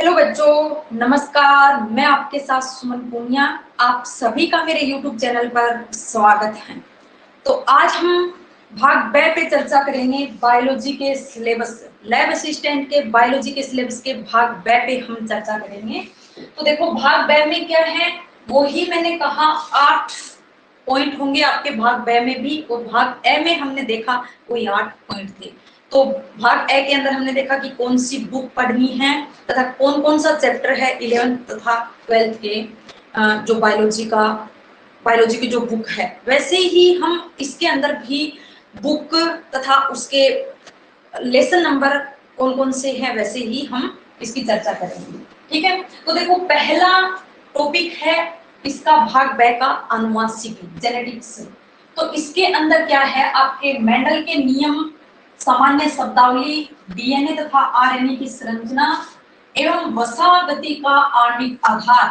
Hello बच्चों, नमस्कार। मैं आपके साथ सुमन पूनिया। आप सभी का मेरे YouTube चैनल पर स्वागत है। तो आज हम भाग ब पे चर्चा करेंगे बायोलॉजी के सिलेबस, लैब असिस्टेंट के बायोलॉजी के सिलेबस के भाग ब पे हम चर्चा करेंगे। तो देखो भाग ब में क्या है, वो ही मैंने कहा 8 पॉइंट होंगे आपके भाग ब में भी, और भाग ए में हमने देखा कोई 8 पॉइंट थे। तो भाग ए के अंदर हमने देखा कि कौन सी बुक पढ़नी है तथा कौन कौन सा चैप्टर है 11th तथा 12th के जो बायोलॉजी की जो बुक है। वैसे ही हम इसके अंदर भी बुक तथा उसके लेसन नंबर कौन कौन से हैं वैसे ही हम इसकी चर्चा करेंगे। ठीक है, तो देखो पहला टॉपिक है इसका भाग ब का आनुवांशिकी, जेनेटिक्स। तो इसके अंदर क्या है, आपके मेंडल के नियम, सामान्य शब्दावली, डीएनए तथा आरएनए की संरचना एवं वसा गति का आणविक आधार,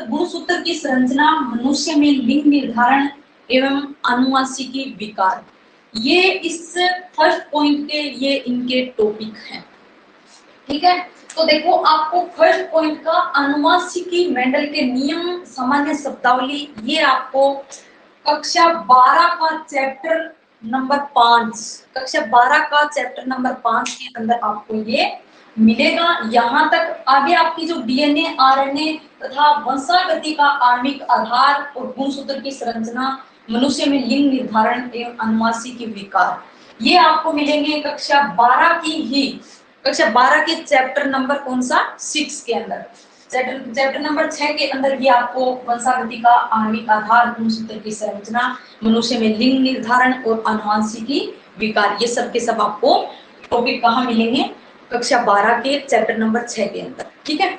गुणसूत्र की संरचना, मनुष्य में लिंग निर्धारण एवं आनुवांशिकी विकार, ये इस फर्स्ट पॉइंट के ये इनके टॉपिक हैं। ठीक है, तो देखो आपको फर्स्ट पॉइंट का आनुवांशिकी, मेंडल के नियम, सामान्य शब्दावली, ये आपको कक्षा 12 का चैप्टर नंबर 5, कक्षा 12 का चैप्टर नंबर 5 के अंदर आपको ये मिलेगा। यहाँ तक आगे आपकी जो डीएनए, आरएनए तथा वंशागति का आणविक आधार और गुणसूत्र की संरचना, मनुष्य में लिंग निर्धारण एवं आनुवांशिकी विकार, ये आपको मिलेंगे कक्षा 12 की ही, कक्षा 12 के चैप्टर नंबर कौन सा, 6 के अंदर। चैप्टर नंबर 6 के अंदर भी आपको वंशागति का आणविक आधार, गुणसूत्र की संरचना, मनुष्य में लिंग निर्धारण और आनुवांशिकी विकार, ये सब के सब आपको टॉपिक कहाँ मिलेंगे, कक्षा 12 के चैप्टर नंबर 6 के अंदर। ठीक है,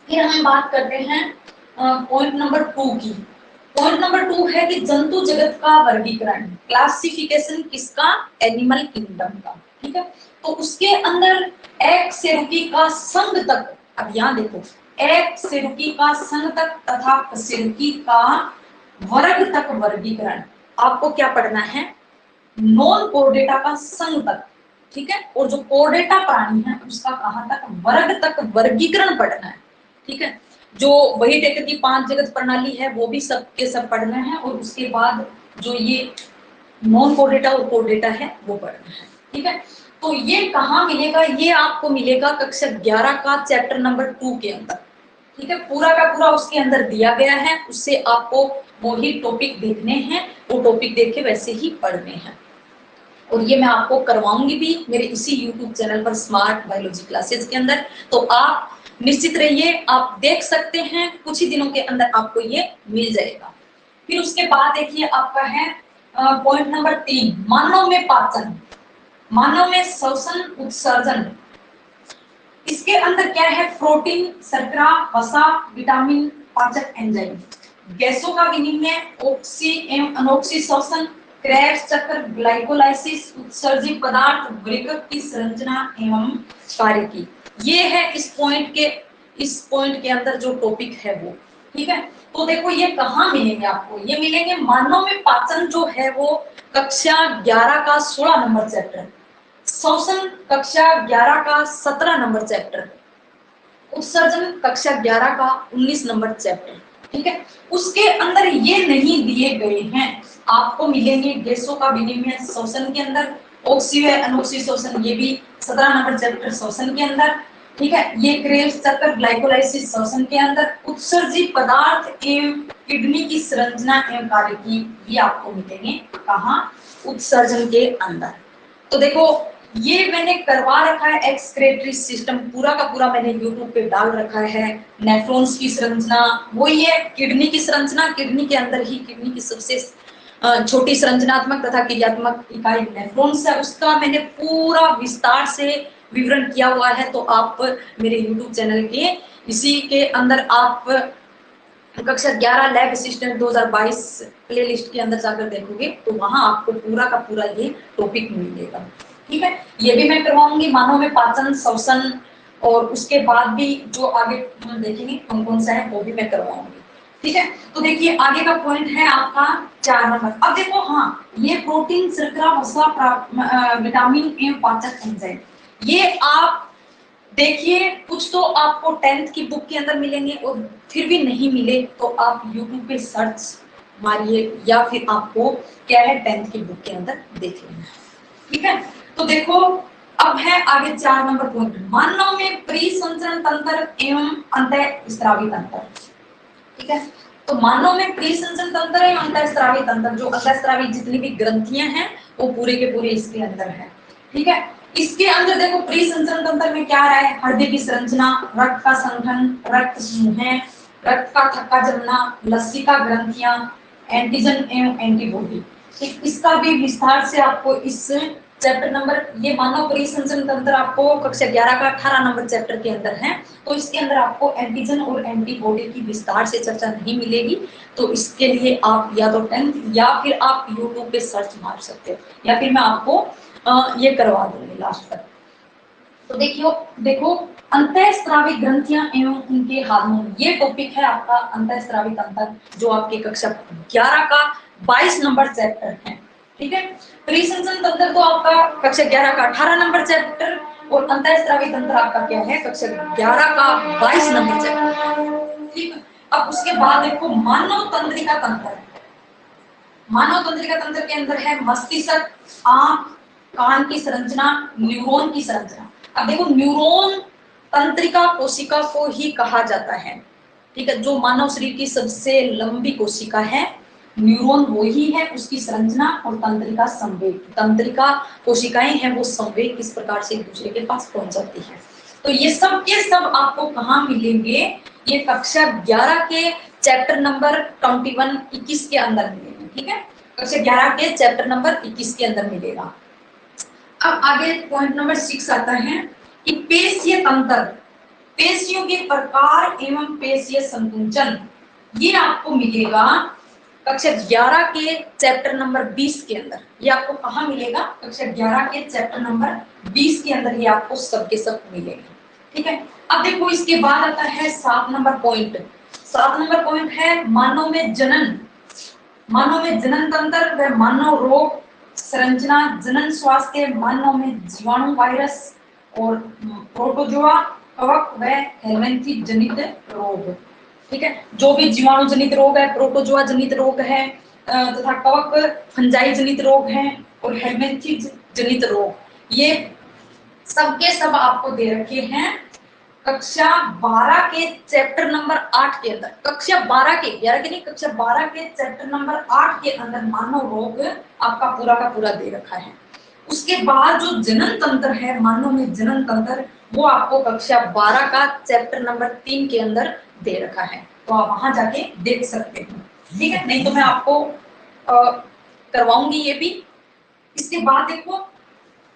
फिर हम बात करते हैं पॉइंट नंबर 2 की। पॉइंट नंबर 2 है कि जंतु जगत का वर्गीकरण, क्लासिफिकेशन किसका, एनिमल किंगडम का। ठीक है, तो उसके अंदर एक से रुकी का संघ तक, अब यहाँ देखो, एक से रुकी का संघ तक तथा कशेरुकी का वर्ग तक वर्गीकरण आपको क्या पढ़ना है, नॉन कोर्डेटा का संघ तक। ठीक है, और जो कोर्डेटा प्राणी है उसका कहाँ तक, वर्ग तक वर्गीकरण पढ़ना है। ठीक है, जो वही टेकर की 5 जगत प्रणाली है वो भी सब के सब पढ़ना है, और उसके बाद जो ये नॉन कोर्डेटा और कोर्डेटा है वो पढ़ना है। ठीक है, तो ये कहाँ मिलेगा, ये आपको मिलेगा कक्षा 11 का चैप्टर नंबर 2 के अंदर। ठीक है, पूरा का पूरा उसके अंदर दिया गया है, उससे आपको वही टॉपिक देखने हैं, वो टॉपिक देख के वैसे ही पढ़ने हैं। और ये मैं आपको करवाऊंगी भी मेरे इसी YouTube चैनल पर, स्मार्ट बायोलॉजी क्लासेस के अंदर। तो आप निश्चित रहिए, आप देख सकते हैं, कुछ ही दिनों के अंदर आपको ये मिल जाएगा। फिर उसके बाद देखिए आपका है पॉइंट नंबर 3, मानव में पाचन, मानव में श्वसन उत्सर्जन। इसके अंदर क्या है, प्रोटीन, शर्करा, वसा, विटामिन, पाचक एंजाइम, गैसों का विनिमय, ऑक्सी एवं अनोक्सी श्वसन, क्रेब्स चक्र, ग्लाइकोलाइसिस, उत्सर्जित पदार्थ, वृक्क की संरचना एवं कार्य की, ये है इस पॉइंट के अंदर जो टॉपिक है वो। ठीक है, तो देखो ये कहाँ मिलेंगे आपको, ये मिलेंगे मानव में पाचन जो है वो कक्षा 11 का 16 नंबर चैप्टर, श्वसन कक्षा 11 का 17 नंबर चैप्टर, उत्सर्जन कक्षा 11 का 19 नंबर चैप्टर। ठीक है, उसके अंदर ये नहीं दिए गए हैं, आपको मिलेंगे गैसों का विनिमय श्वसन के अंदर, ऑक्सी व अनोक्सी श्वसन, ये भी 17 नंबर चैप्टर श्वसन के अंदर। ठीक है, ये क्रेब्स चक्र, ग्लाइकोलाइसिस श्वसन के अंदर, उत्सर्जित पदार्थ एवं किडनी की संरचना एवं कार्य की, ये आपको मिलेंगे कहाँ, उत्सर्जन के अंदर। तो देखो ये मैंने करवा रखा है, एक्सक्रेटरी सिस्टम पूरा का पूरा मैंने YouTube पे डाल रखा है। नेफ्रॉन्स की संरचना, वो ये किडनी की संरचना, किडनी के अंदर ही किडनी की सबसे छोटी संरचनात्मक तथा क्रियात्मक इकाई नेफ्रॉन्स है, उसका मैंने पूरा विस्तार से विवरण किया हुआ है। तो आप मेरे YouTube चैनल के इसी के अंदर आप कक्षा 11 लैब असिस्टेंट 2022 प्लेलिस्ट के अंदर जाकर देखोगे तो वहां आपको पूरा का पूरा ये टॉपिक मिलेगा। ठीक है, ये भी मैं करवाऊंगी, मानव में पाचन, श्वसन, और उसके बाद भी जो आगे हम देखेंगे कौन कौन सा है वो भी मैं करवाऊंगी। ठीक है, तो देखिए आगे का पॉइंट है आपका 4 नंबर। अब देखो, हाँ, ये प्रोटीन, शर्करा, वसा, विटामिन एवं पाचक एंजाइम, ये आप देखिए कुछ तो आपको 10th की बुक के अंदर मिलेंगे और फिर भी नहीं मिले तो आप यूट्यूब पे सर्च मारिए या फिर आपको क्या है 10th की बुक के अंदर देख लेना। ठीक है, तो देखो अब है आगे 4 नंबर पॉइंट, मानव में प्रीसंचरण तंत्र एवं अंतःस्रावी तंत्र। ठीक है, तो मानव में प्रीसंचरण तंत्र एवं अंतःस्रावी तंत्र, जो अंतःस्रावी जितनी भी ग्रंथियां हैं वो पूरे के पूरे इसके अंदर है। ठीक है, इसके अंदर देखो प्रीसंचरण तंत्र में क्या आ रहा है, हृदय की संरचना, रक्त का संघनन, रक्त समूह, रक्त का थक्का जमना, लसिका ग्रंथियां, एंटीजन एवं एंटीबॉडी। ठीक, इसका भी विस्तार से आपको इस चैप्टर नंबर, ये मानव परिसंचरण तंत्र आपको कक्षा 11 का 18 नंबर चैप्टर के अंदर है, तो इसके अंदर आपको एंटीजन और एंटीबॉडी की विस्तार से चर्चा नहीं मिलेगी। तो इसके लिए आप या तो 10th या फिर आप यूट्यूब पे सर्च मार सकते हो, या फिर मैं आपको ये करवा दूंगी लास्ट तक। तो देखियो देखो अंतःस्रावी ग्रंथियां एवं उनके हार्मोन, ये टॉपिक है आपका अंतःस्रावी तंत्र, जो आपके कक्षा 11 का 22 नंबर चैप्टर है। ठीक है, प्रीसंचरण तंत्र तो आपका कक्षा 11 का 18 नंबर चैप्टर और अंतःस्रावी तंत्र आपका क्या है, कक्षा 11 का 22 नंबर चैप्टर। ठीक है, अब उसके बाद देखो मानव तंत्रिका तंत्र। मानव तंत्रिका तंत्र के अंदर है मस्तिष्क, आंख, कान की संरचना, न्यूरॉन की संरचना। अब देखो न्यूरॉन तंत्रिका कोशिका को ही कहा जाता है। ठीक है, जो मानव शरीर की सबसे लंबी कोशिका है न्यूरॉन वो ही है, उसकी संरचना और तंत्रिका संवेग, तंत्रिका कोशिकाएं हैं वो संवेग किस प्रकार से एक दूसरे के पास पहुंच जाती है। तो ये सब के सब आपको कहाँ मिलेंगे, ये कक्षा 11 के चैप्टर नंबर 21 के अंदर मिलेंगे। ठीक है, कक्षा 11 के चैप्टर नंबर 21 के अंदर मिलेगा। अब आगे पॉइंट नंबर 6 आता है कि पेशीय तंत्र, पेशियों के प्रकार एवं पेशीय संकुचन, ये आपको मिलेगा कक्षा 11 के चैप्टर नंबर 20 के अंदर। ये आपको कहाँ मिलेगा, कक्षा 11 के चैप्टर नंबर 20 के अंदर ये आपको सबके सब मिलेगा। ठीक है, अब देखो इसके बाद आता है 7 नंबर पॉइंट। 7 नंबर पॉइंट है मानव में जनन, मानव में जनन तंत्र व मानव रोग संरचना, जनन स्वास्थ्य, मानव में जीवाणु, वायरस और प्रोटोजोआ, कवक व हेलमिंथी जनित रोग। ठीक है, जो भी जीवाणु जनित रोग है, प्रोटोजोआ जनित रोग है तथा कवक फंजाई जनित रोग है और हेलमिंथी जनित रोग, ये सबके सब आपको दे रखे हैं कक्षा 12 के चैप्टर नंबर 8 के अंदर। कक्षा 12 के 11 के नहीं, कक्षा 12 के चैप्टर नंबर 8 के अंदर मानव रोग आपका पूरा का पूरा दे रखा है। उसके बाद जो जनन तंत्र है, मानव में जनन तंत्र, वो आपको कक्षा 12 का चैप्टर नंबर 3 के अंदर दे रखा है, तो आप वहां जाके देख सकते हो। ठीक है, नहीं तो मैं आपको करवाऊंगी ये भी। इसके बाद देखो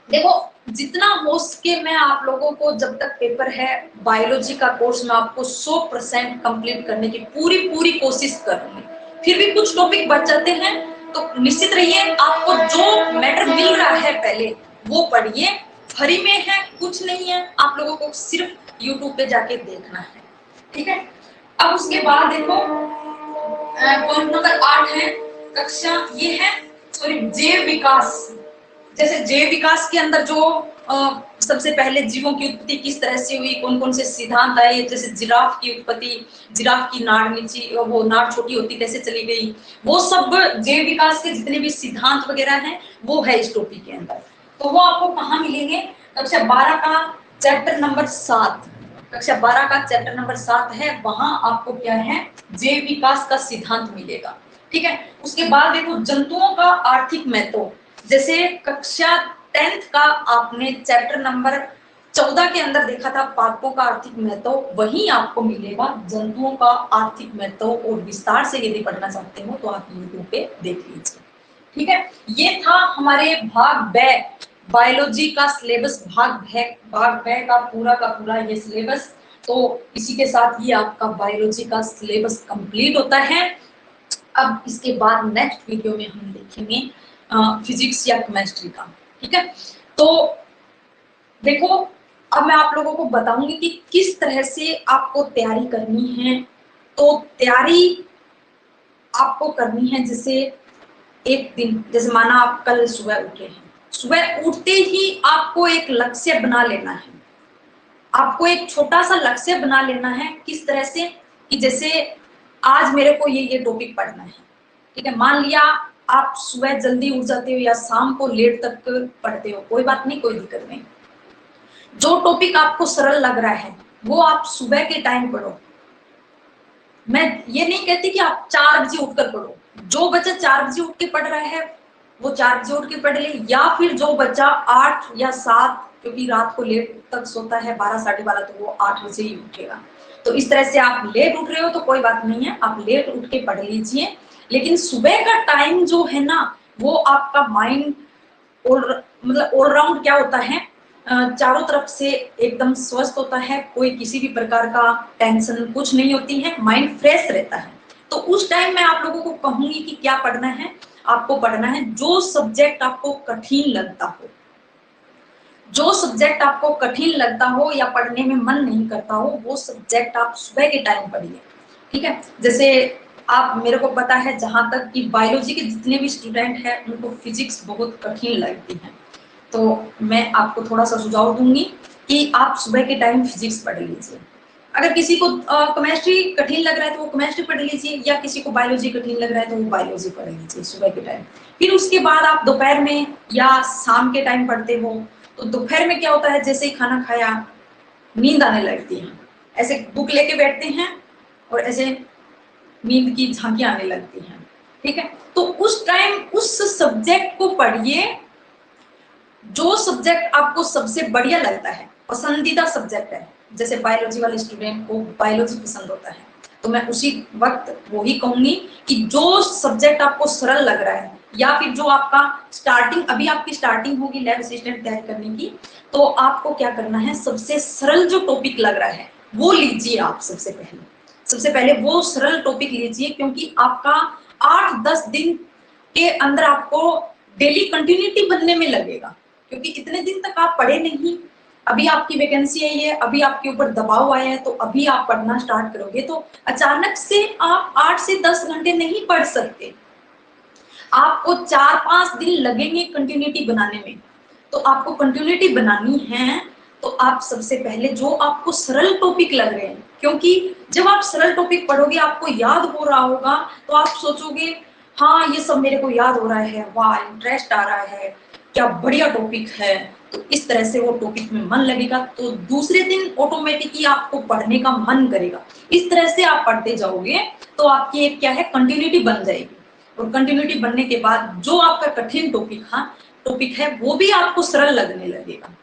देखो जितना हो सके मैं आप लोगों को, जब तक पेपर है बायोलॉजी का कोर्स में आपको 100% कंप्लीट करने की पूरी कोशिश करूंगी। फिर भी कुछ टॉपिक बच जाते हैं तो निश्चित रहिए, आपको जो मैटर मिल रहा है पहले वो पढ़िए, फ्री में है, कुछ नहीं है, आप लोगों को सिर्फ यूट्यूब पे जाके देखना है। ठीक है, अब उसके बाद देखो पॉइंट नंबर 8 है कक्षा, ये है सॉरी जैव विकास। जैसे जैव विकास के अंदर जो सबसे पहले जीवों की उत्पत्ति किस तरह से हुई, कौन कौन से सिद्धांत आए, जैसे जिराफ की उत्पत्ति, जिराफ की नाड़ नीचे, वो नाड़ छोटी होती कैसे चली गई, वो सब जैव विकास के जितने भी सिद्धांत वगैरह हैं वो है इस टॉपिक के अंदर। तो वो आपको कहाँ मिलेंगे, कक्षा 12 का चैप्टर नंबर 7, कक्षा 12 का चैप्टर नंबर 7 है, वहां आपको क्या है जैव विकास का सिद्धांत मिलेगा। ठीक है, उसके बाद देखो जंतुओं का आर्थिक महत्व, जैसे कक्षा 10th का आपने चैप्टर नंबर 14 के अंदर देखा था पादपों का आर्थिक महत्व, वही आपको मिलेगा जंतुओं का आर्थिक महत्व, और विस्तार से यदि पढ़ना चाहते हो तो आप यूट्यूब पे देख लीजिए। ठीक है, ये था हमारे भाग ब बायोलॉजी का सिलेबस, भाग ब का पूरा ये सिलेबस। तो इसी के साथ ही आपका बायोलॉजी का सिलेबस कंप्लीट होता है। अब इसके बाद नेक्स्ट वीडियो में हम देखेंगे फिजिक्स या केमिस्ट्री का। ठीक है, तो देखो अब मैं आप लोगों को बताऊंगी कि किस तरह से आपको तैयारी करनी है। तो तैयारी आपको करनी है, जैसे एक दिन, जैसे माना आप कल सुबह उठे हैं, सुबह उठते ही आपको एक लक्ष्य बना लेना है। आपको एक छोटा सा लक्ष्य बना लेना है, किस तरह से कि जैसे आज मेरे को ये टॉपिक पढ़ना है, ठीक है। मान लिया आप सुबह जल्दी उठ जाते हो या शाम को लेट तक पढ़ते हो, कोई बात नहीं, कोई दिक्कत नहीं। जो टॉपिक आपको सरल लग रहा है वो आप सुबह के टाइम पढ़ो। मैं ये नहीं कहती कि आप 4 बजे उठकर पढ़ो, जो बच्चा 4 बजे उठ के पढ़ रहा है वो 4 बजे उठ के पढ़ ले, या फिर जो बच्चा 8 या 7, क्योंकि रात को लेट तक सोता है 12 साढ़े 12, तो वो 8 बजे ही उठेगा। तो इस तरह से आप लेट उठ रहे हो तो कोई बात नहीं है, आप लेट उठ के पढ़ लीजिए। लेकिन सुबह का टाइम जो है ना, वो आपका माइंड मतलब ऑलराउंड क्या होता है, चारों तरफ से एकदम स्वस्थ होता है, कोई किसी भी प्रकार का टेंशन कुछ नहीं होती है, माइंड फ्रेश रहता है। तो उस टाइम मैं आप लोगों को कहूंगी कि क्या पढ़ना है, आपको पढ़ना है जो सब्जेक्ट आपको कठिन लगता हो। जो सब्जेक्ट आपको कठिन लगता हो या पढ़ने में मन नहीं करता हो, वो सब्जेक्ट आप सुबह के टाइम पढ़िए, ठीक है। जैसे आप, मेरे को पता है जहां तक कि बायोलॉजी के जितने भी स्टूडेंट हैं उनको फिजिक्स बहुत कठिन लगती है, तो मैं आपको थोड़ा सा सुझाव दूंगी कि आप सुबह के टाइम फिजिक्स पढ़ लीजिए। अगर किसी को केमिस्ट्री कठिन लग रहा है तो वो केमिस्ट्री पढ़ लीजिए, या किसी को बायोलॉजी कठिन लग रहा है तो वो बायोलॉजी पढ़ लीजिए सुबह के टाइम। फिर उसके बाद आप दोपहर में या शाम के टाइम पढ़ते हो, तो दोपहर में क्या होता है, जैसे ही खाना खाया नींद आने लगती है, ऐसे बुक लेके बैठते हैं और ऐसे नींद की झांकियां आने लगती हैं, ठीक है। तो उस टाइम उस सब्जेक्ट को पढ़िए जो सब्जेक्ट आपको सबसे बढ़िया लगता है, पसंदीदा सब्जेक्ट है। जैसे बायोलॉजी वाले स्टूडेंट को बायोलॉजी पसंद होता है, तो मैं उसी वक्त वही कहूंगी कि जो सब्जेक्ट आपको सरल लग रहा है, या फिर जो आपका स्टार्टिंग, अभी आपकी स्टार्टिंग होगी लैब असिस्टेंट तैयारी करने की, तो आपको क्या करना है, सबसे सरल जो टॉपिक लग रहा है वो लीजिए आप। सबसे पहले वो सरल टॉपिक लीजिए, क्योंकि आपका 8-10 दिन के अंदर आपको डेली कंटिन्यूटी बनने में लगेगा, क्योंकि इतने दिन तक आप पढ़े नहीं, अभी आपकी वैकेंसी आई है, अभी आपके ऊपर दबाव आया है, तो अभी आप पढ़ना स्टार्ट करोगे तो अचानक से आप 8 से 10 घंटे नहीं पढ़ सकते, आपको 4-5 दिन लगेंगे कंटिन्यूटी बनाने में। तो आपको कंटिन्यूटी बनानी है तो आप सबसे पहले जो आपको सरल टॉपिक लग रहे हैं, क्योंकि जब आप सरल टॉपिक पढ़ोगे आपको याद हो रहा होगा, तो आप सोचोगे हाँ ये सब मेरे को याद हो रहा है, वाह इंटरेस्ट आ रहा है, क्या बढ़िया टॉपिक है। तो इस तरह से वो टॉपिक में मन लगेगा, तो दूसरे दिन ऑटोमेटिकली आपको पढ़ने का मन करेगा। इस तरह से आप पढ़ते जाओगे तो आपकी एक क्या है, कंटिन्यूटी बन जाएगी, और कंटिन्यूटी बनने के बाद जो आपका कठिन टॉपिक है वो भी आपको सरल लगने लगेगा।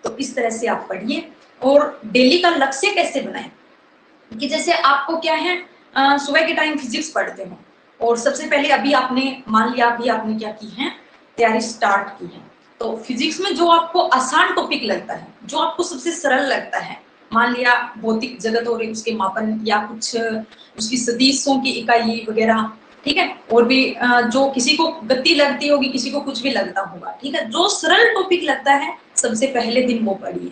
तो इस तरह से आप पढ़िए। और डेली का लक्ष्य कैसे बनाएं, कि जैसे आपको क्या है, सुबह के टाइम फिजिक्स पढ़ते हो, और सबसे पहले अभी आपने मान लिया, अभी आपने क्या की है, तैयारी स्टार्ट की है, तो फिजिक्स में जो आपको आसान टॉपिक लगता है, जो आपको सबसे सरल लगता है, मान लिया भौतिक जगत और उसके मापन, या कुछ उसकी सदिशों की इकाई वगैरह, ठीक है। और भी जो किसी को गति लगती होगी, किसी को कुछ भी लगता होगा, ठीक है। जो सरल टॉपिक लगता है सबसे पहले दिन वो पढ़िए,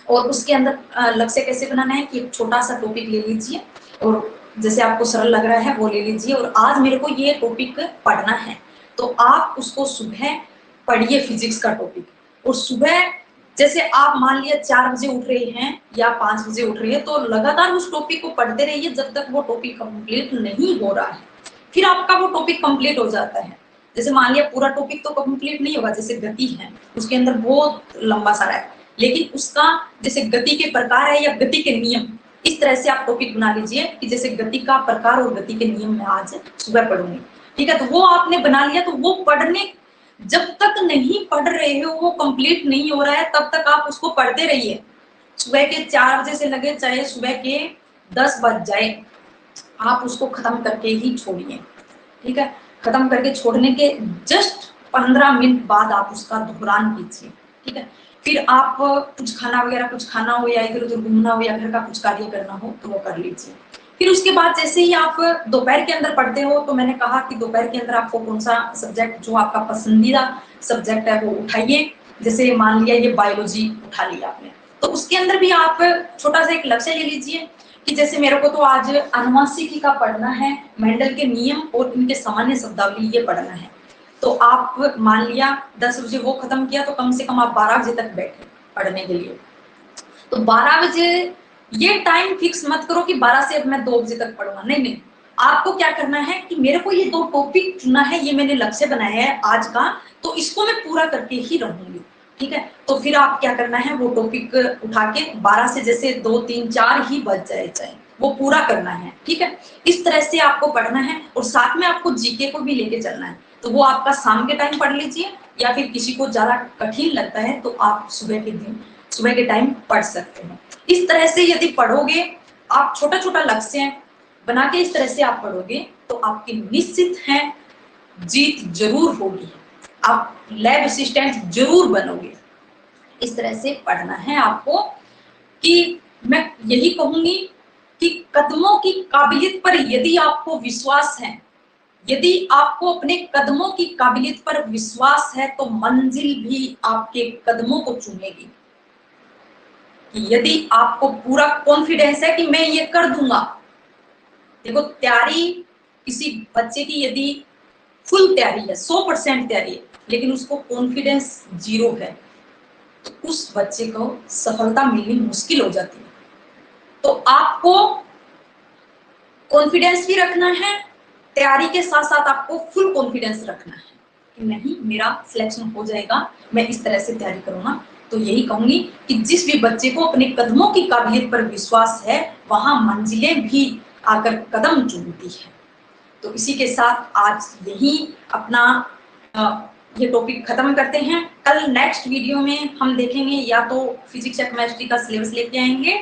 और उसके अंदर लक्ष्य कैसे बनाना है कि एक छोटा सा टॉपिक ले लीजिए, और जैसे आपको सरल लग रहा है वो ले लीजिए, और आज मेरे को ये टॉपिक पढ़ना है, तो आप उसको सुबह पढ़िए फिजिक्स का टॉपिक। और सुबह जैसे आप मान लिया 4 बजे उठ रहे हैं या 5 बजे उठ रही है, तो लगातार उस टॉपिक को पढ़ते रहिए जब तक वो टॉपिक कंप्लीट नहीं हो रहा है। फिर आपका वो टॉपिक कंप्लीट हो जाता है। जैसे मान लिया पूरा टॉपिक तो कंप्लीट नहीं होगा, जैसे गति है उसके अंदर बहुत लंबा सारा है, लेकिन उसका जैसे गति के प्रकार है या गति के नियम, इस तरह से आप टॉपिक बना लीजिए कि जैसे गति का प्रकार और गति के नियम मैं आज सुबह पढ़ूंगी, ठीक है। तो वो आपने बना लिया, तो वो पढ़ने, जब तक नहीं पढ़ रहे हो, वो कंप्लीट नहीं हो रहा है, तब तक आप उसको पढ़ते रहिए। सुबह के 4 बजे से लगे चाहे सुबह के 10 बज जाए, आप उसको खत्म करके ही छोड़िए, ठीक है। खत्म करके छोड़ने के जस्ट 15 मिनट बाद आप उसका दोहरान कीजिए, ठीक है। फिर आप कुछ खाना वगैरह कुछ खाना हो, या इधर उधर घूमना हो, या घर का कुछ कार्य करना हो तो वो कर लीजिए। फिर उसके बाद जैसे ही आप दोपहर के अंदर पढ़ते हो, तो मैंने कहा कि दोपहर के अंदर आपको कौन सा सब्जेक्ट जो आपका पसंदीदा सब्जेक्ट है वो उठाइए। जैसे मान लिया ये बायोलॉजी उठा लिया आपने, तो उसके अंदर भी आप छोटा सा एक लक्ष्य ले लीजिए कि जैसे मेरे को तो आज आनुवंशिकी का पढ़ना है, मेंडल के नियम और इनके सामान्य शब्दावली ये पढ़ना है। तो आप मान लिया 10 बजे वो खत्म किया, तो कम से कम आप 12 बजे तक बैठे पढ़ने के लिए। तो 12 बजे ये टाइम फिक्स मत करो कि 12 से अब मैं 2 बजे तक पढ़ूंगा, नहीं नहीं। आपको क्या करना है कि मेरे को ये 2 टॉपिक चुना है, ये मैंने लक्ष्य बनाया है आज का, तो इसको मैं पूरा करके ही रहूंगी, ठीक है। तो फिर आप क्या करना है, वो टॉपिक उठा के 12 से जैसे 2, 3, 4 ही बज जाए चाहे, वो पूरा करना है, ठीक है। इस तरह से आपको पढ़ना है और साथ में आपको जीके को भी लेके चलना है। तो वो आपका शाम के टाइम पढ़ लीजिए, या फिर किसी को ज्यादा कठिन लगता है तो आप सुबह के टाइम पढ़ सकते हैं। इस तरह से यदि पढ़ोगे, आप छोटा छोटा लक्ष्य बना के इस तरह से आप पढ़ोगे, तो आपकी निश्चित है जीत जरूर होगी, आप लैब असिस्टेंट जरूर बनोगे। इस तरह से पढ़ना है आपको। कि मैं यही कहूंगी कि कदमों की काबिलियत पर यदि आपको विश्वास है, यदि आपको अपने कदमों की काबिलियत पर विश्वास है, तो मंजिल भी आपके कदमों को चूमेगी। यदि आपको पूरा कॉन्फिडेंस है कि मैं ये कर दूंगा, देखो तैयारी किसी बच्चे की यदि फुल तैयारी है, 100% तैयारी है, लेकिन उसको कॉन्फिडेंस 0 है, तो उस बच्चे को सफलता मिलनी मुश्किल हो जाती है। तो आपको कॉन्फिडेंस भी रखना है, तैयारी के साथ साथ आपको फुल कॉन्फिडेंस रखना है कि नहीं मेरा सिलेक्शन हो जाएगा, मैं इस तरह से तैयारी करूंगा। तो यही कहूंगी कि जिस भी बच्चे को अपने कदमों की काबिलियत पर विश्वास है, वहां मंजिलें भी आकर कदम चूमती है। तो इसी के साथ आज यही अपना ये टॉपिक खत्म करते हैं। कल नेक्स्ट वीडियो में हम देखेंगे, या तो फिजिक्स या केमिस्ट्री का सिलेबस लेके आएंगे।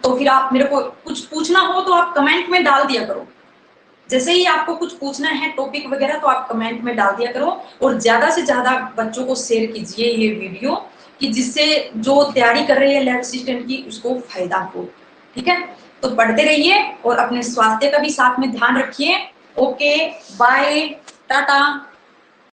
तो फिर आप मेरे को कुछ पूछना हो तो आप कमेंट में डाल दिया करो। जैसे ही आपको कुछ पूछना है टॉपिक वगैरह, तो आप कमेंट में डाल दिया करो, और ज्यादा से ज्यादा बच्चों को शेयर कीजिए ये वीडियो, कि जिससे जो तैयारी कर रहे हैं लैब असिस्टेंट की उसको फायदा हो, ठीक है। तो पढ़ते रहिए और अपने स्वास्थ्य का भी साथ में ध्यान रखिए। Okay, bye, Tata.